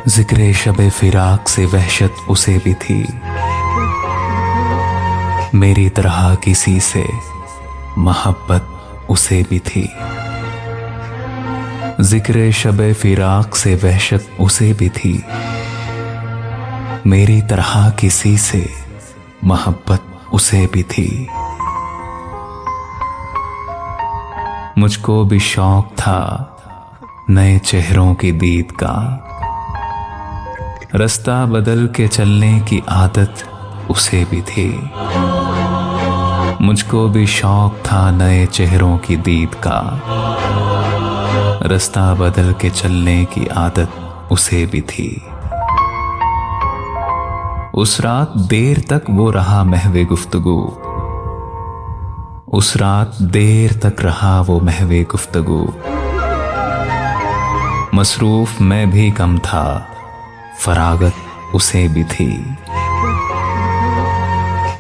जिक्र शबे फिराक से वहशत उसे भी थी, मेरी तरह किसी से मोहब्बत उसे भी थी। जिक्र शबे फिराक से वहशत उसे भी थी, मेरी तरह किसी से मोहब्बत उसे भी थी। मुझको भी शौक था नए चेहरों की दीद का, रास्ता बदल के चलने की आदत उसे भी थी। मुझको भी शौक था नए चेहरों की दीद का, रास्ता बदल के चलने की आदत उसे भी थी। उस रात देर तक वो रहा महवे गुफ्तगू, उस रात देर तक रहा वो महवे गुफ्तगू। मसरूफ मैं भी कम था, फरागत उसे भी थी।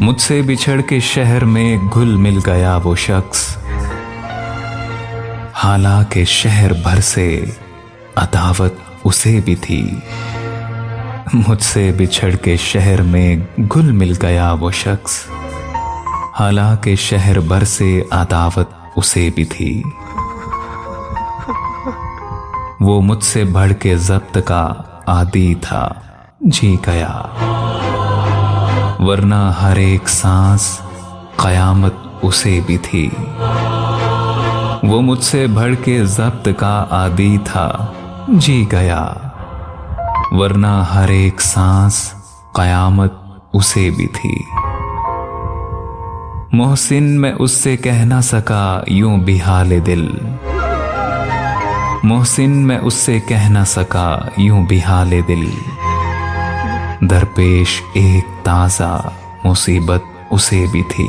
मुझसे बिछड़ के शहर में घुल मिल गया वो शख्स, हालांकि शहर भर से अदावत उसे भी थी। मुझसे बिछड़ के शहर में घुल मिल गया वो शख्स, हालांकि शहर भर से अदावत उसे भी थी। वो मुझसे बढ़ के ज़ब्त का आदी था, जी गया, वरना हर एक सांस क़यामत उसे भी थी। वो मुझसे बढ़ के ज़ब्त का आदी था, जी गया, वरना हर एक सांस क़यामत उसे भी थी। मोहसिन मैं उससे कह ना सका यूं भी हाले दिल, मोहसिन मैं उससे कह ना सका यूं भी हाले दिल। दरपेश एक ताज़ा मुसीबत उसे भी थी।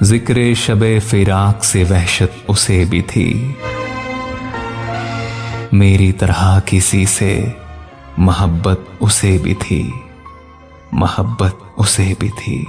जिक्र शबे फिराक से वहशत उसे भी थी, मेरी तरह किसी से मोहब्बत उसे भी थी, मोहब्बत उसे भी थी।